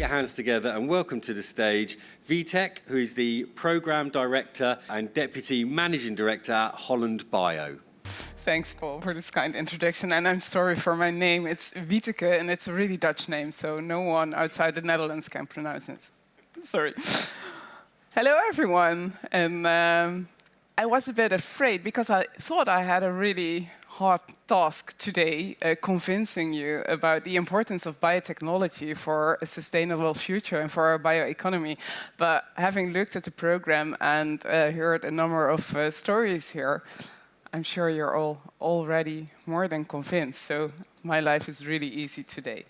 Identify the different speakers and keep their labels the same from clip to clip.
Speaker 1: your hands together and welcome to the stage Wieteke, who is the Programme Director and Deputy Managing Director at Hollandbio.
Speaker 2: Thanks, Paul, for this kind introduction. And I'm sorry for my name. It's Wieteke, and it's a really Dutch name, so no one outside the Netherlands can pronounce it. Sorry. Hello, everyone. And I was a bit afraid because I thought I had a really hard task today convincing you about the importance of biotechnology for a sustainable future and for our bioeconomy. But having looked at the program and heard a number of stories here, I'm sure you're all already more than convinced. So my life is really easy today.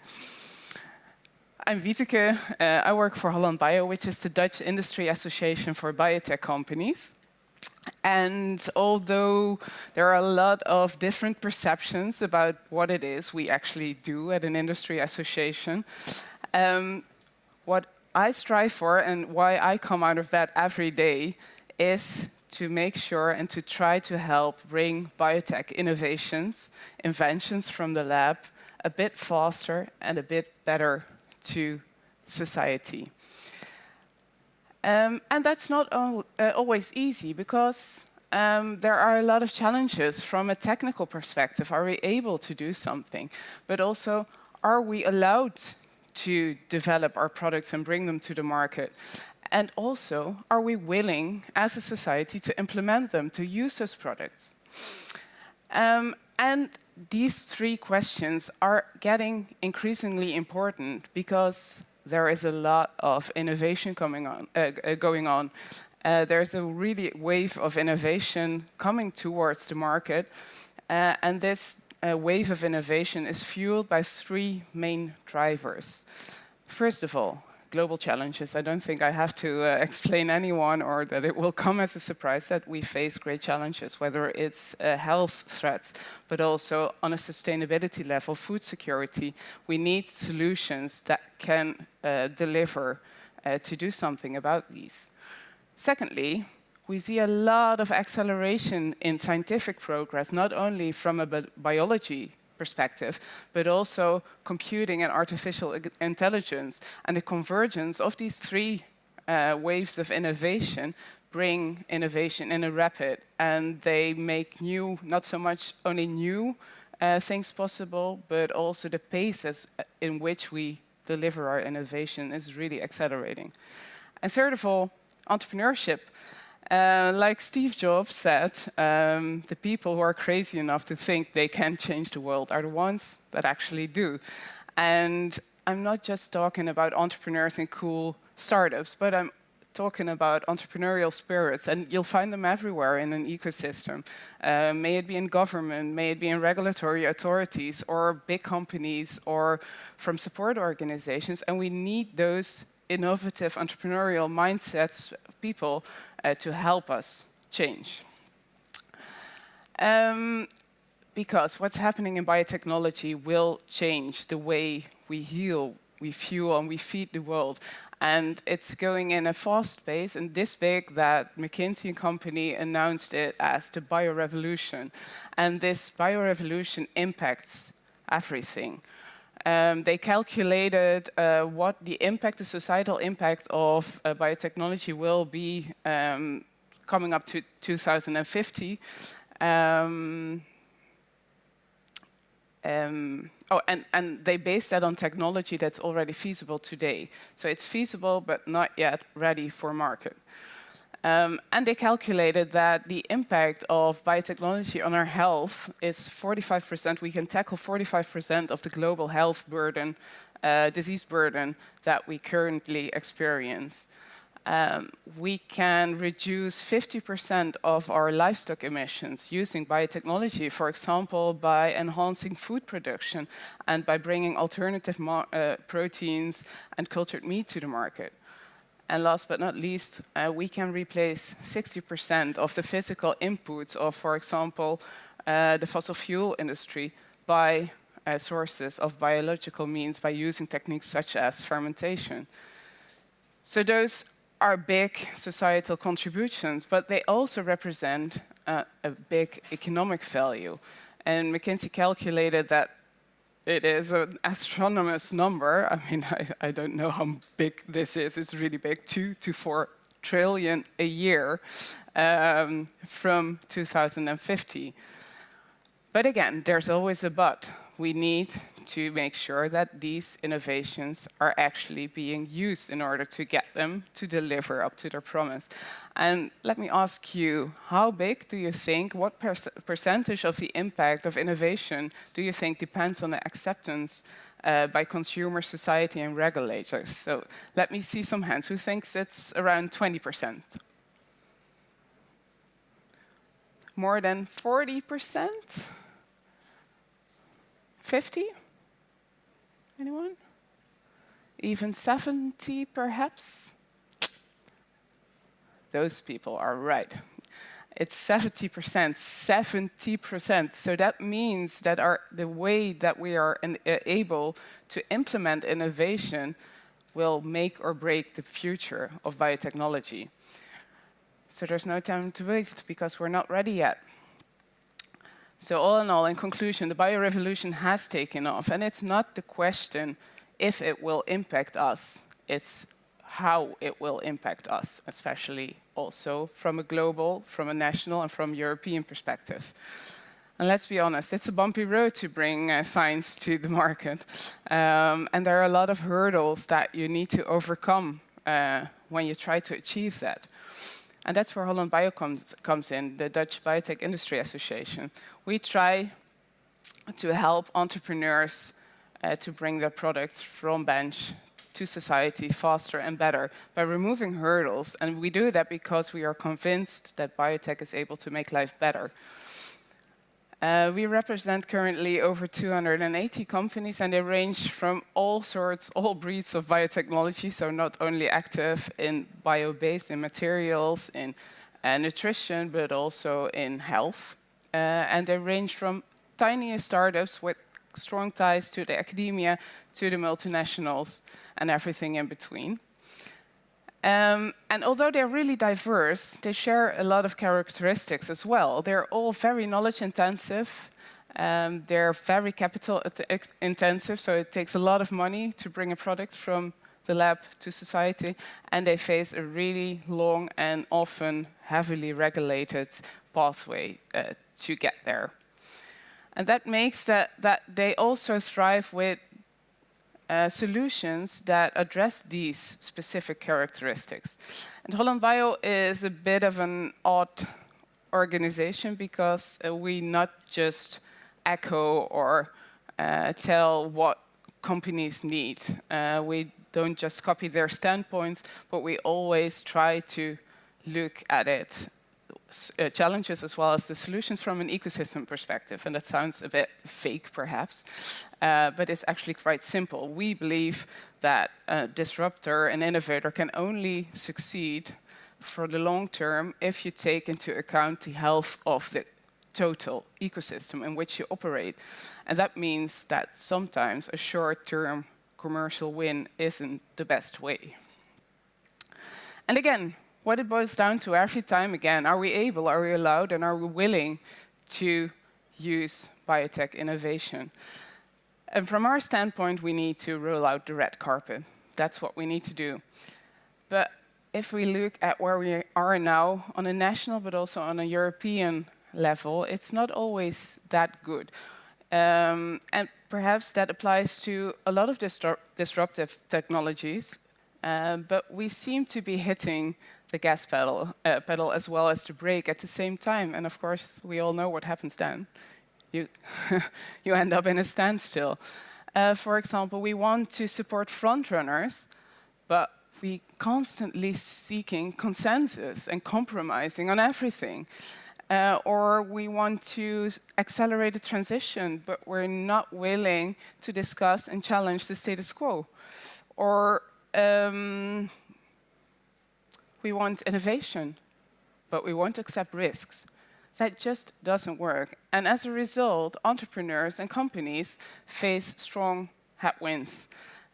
Speaker 2: I'm Wieteke. I work for Hollandbio, which is the Dutch industry association for biotech companies. And although there are a lot of different perceptions about what it is we actually do at an industry association, what I strive for and why I come out of bed every day is to make sure and to try to help bring biotech innovations, inventions from the lab, a bit faster and a bit better to society. And that's not always easy because there are a lot of challenges from a technical perspective. Are we able to do something? But also, are we allowed to develop our products and bring them to the market? And also, are we willing as a society to implement them, to use those products? And these three questions are getting increasingly important because there is a lot of innovation going on. There's a really wave of innovation coming towards the market. And this wave of innovation is fueled by three main drivers. First of all, global challenges. I don't think I have to explain anyone or that it will come as a surprise that we face great challenges, whether it's health threats, but also on a sustainability level, food security. We need solutions that can deliver to do something about these. Secondly, we see a lot of acceleration in scientific progress, not only from a biology perspective, but also computing and artificial intelligence. And the convergence of these three waves of innovation bring innovation in a rapid, and they make new, not so much only new things possible, but also the pace in which we deliver our innovation is really accelerating. And third of all, entrepreneurship. Like Steve Jobs said, the people who are crazy enough to think they can change the world are the ones that actually do. And I'm not just talking about entrepreneurs and cool startups, but I'm talking about entrepreneurial spirits, and you'll find them everywhere in an ecosystem. May it be in government, may it be in regulatory authorities, or big companies, or from support organizations. And we need those innovative entrepreneurial mindsets of people to help us change. Because what's happening in biotechnology will change the way we heal, we fuel, and we feed the world. And it's going in a fast pace, and this big that McKinsey & Company announced it as the biorevolution. And this biorevolution impacts everything. They calculated what the impact, the societal impact of biotechnology will be coming up to 2050. And they based that on technology that's already feasible today. So it's feasible, but not yet ready for market. And they calculated that the impact of biotechnology on our health is 45%. We can tackle 45% of the global health burden, disease burden that we currently experience. We can reduce 50% of our livestock emissions using biotechnology, for example, by enhancing food production and by bringing alternative proteins and cultured meat to the market. And last but not least, we can replace 60% of the physical inputs of, for example, the fossil fuel industry by sources of biological means by using techniques such as fermentation. So those are big societal contributions, but they also represent a big economic value. And McKinsey calculated that it is an astronomous number. I mean, I don't know how big this is. It's really big, 2 to 4 trillion a year from 2050. But again, there's always a but. We need to make sure that these innovations are actually being used in order to get them to deliver up to their promise. And let me ask you, how big do you think, what percentage of the impact of innovation do you think depends on the acceptance by consumer, society, and regulators? So let me see some hands. Who thinks it's around 20%? More than 40%? 50? Anyone? Even 70, perhaps? Those people are right. It's 70%, 70%. So that means that the way that we are able to implement innovation will make or break the future of biotechnology. So there's no time to waste because we're not ready yet. So all in all, in conclusion, the biorevolution has taken off. And it's not the question if it will impact us. It's how it will impact us, especially also from a global, from a national, and from a European perspective. And let's be honest, it's a bumpy road to bring science to the market. And there are a lot of hurdles that you need to overcome when you try to achieve that. And that's where Hollandbio comes in, the Dutch Biotech Industry Association. We try to help entrepreneurs to bring their products from bench to society faster and better by removing hurdles. And we do that because we are convinced that biotech is able to make life better. We represent currently over 280 companies, and they range from all sorts, all breeds of biotechnology, so not only active in bio-based, in materials, in nutrition, but also in health. And they range from tiniest startups with strong ties to the academia, to the multinationals, and everything in between. And although they're really diverse, they share a lot of characteristics as well. They're all very knowledge intensive. They're very capital intensive, so it takes a lot of money to bring a product from the lab to society. And they face a really long and often heavily regulated pathway to get there. And that makes that they also thrive with solutions that address these specific characteristics. And Hollandbio is a bit of an odd organization because we not just echo or tell what companies need. We don't just copy their standpoints, but we always try to look at it, challenges as well as the solutions from an ecosystem perspective. And that sounds a bit fake, perhaps, but it's actually quite simple. We believe that a disruptor, an innovator, can only succeed for the long term if you take into account the health of the total ecosystem in which you operate. And that means that sometimes a short-term commercial win isn't the best way. And again, what it boils down to every time again, are we able, are we allowed, and are we willing to use biotech innovation? And from our standpoint, we need to roll out the red carpet. That's what we need to do. But if we look at where we are now on a national, but also on a European level, it's not always that good. And perhaps that applies to a lot of disruptive technologies, but we seem to be hitting the gas pedal as well as the brake at the same time. And of course, we all know what happens then. You end up in a standstill. For example, we want to support frontrunners, but we constantly seeking consensus and compromising on everything. Or we want to accelerate the transition, but we're not willing to discuss and challenge the status quo. Or we want innovation, but we won't accept risks. That just doesn't work. And as a result, entrepreneurs and companies face strong headwinds.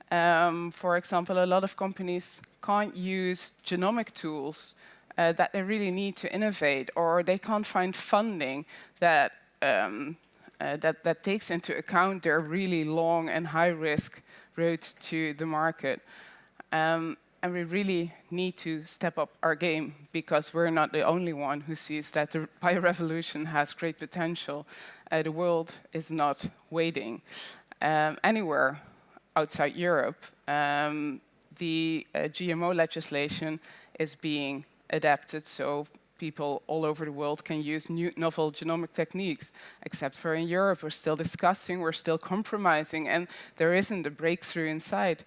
Speaker 2: For example, a lot of companies can't use genomic tools that they really need to innovate, or they can't find funding that that takes into account their really long and high-risk roads to the market. And we really need to step up our game, because we're not the only one who sees that the biorevolution has great potential. The world is not waiting. Anywhere outside Europe, the GMO legislation is being adapted, so people all over the world can use new novel genomic techniques. Except for in Europe, we're still discussing, we're still compromising, and there isn't a breakthrough inside.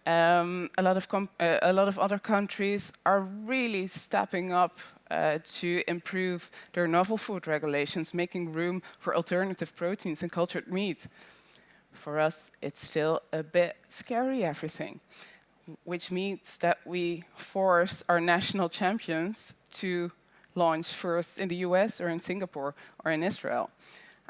Speaker 2: A lot of other countries are really stepping up to improve their novel food regulations, making room for alternative proteins and cultured meat. For us, it's still a bit scary, everything, which means that we force our national champions to launch first in the US or in Singapore or in Israel.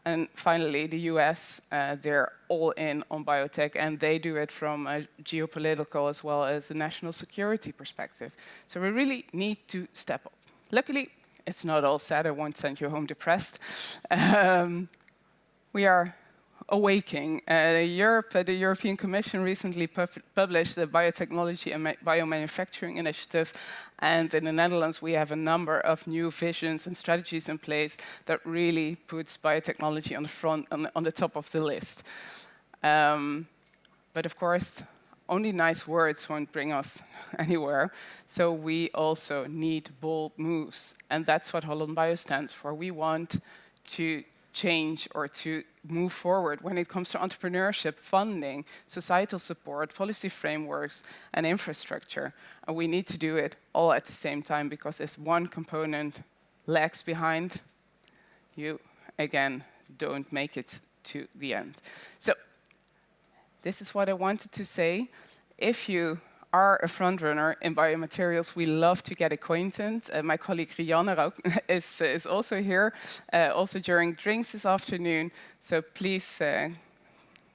Speaker 2: And finally, the US, they're all in on biotech, and they do it from a geopolitical as well as a national security perspective. So we really need to step up. Luckily, it's not all sad. I won't send you home depressed. We are awaking. The European Commission recently published the Biotechnology and Biomanufacturing Initiative, and in the Netherlands we have a number of new visions and strategies in place that really puts biotechnology on the front, on the top of the list. But of course, only nice words won't bring us anywhere, so we also need bold moves, and that's what Hollandbio stands for. We want to change or to move forward when it comes to entrepreneurship, funding, societal support, policy frameworks, and infrastructure. And we need to do it all at the same time, because if one component lags behind, you, again, don't make it to the end. So this is what I wanted to say. If you are a frontrunner in biomaterials, we love to get acquainted. My colleague Rianne is also here, also during drinks this afternoon. So please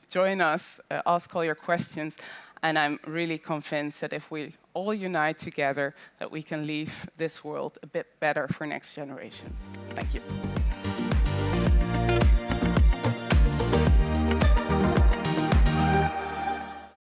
Speaker 2: join us, ask all your questions. And I'm really convinced that if we all unite together, that we can leave this world a bit better for next generations. Thank you.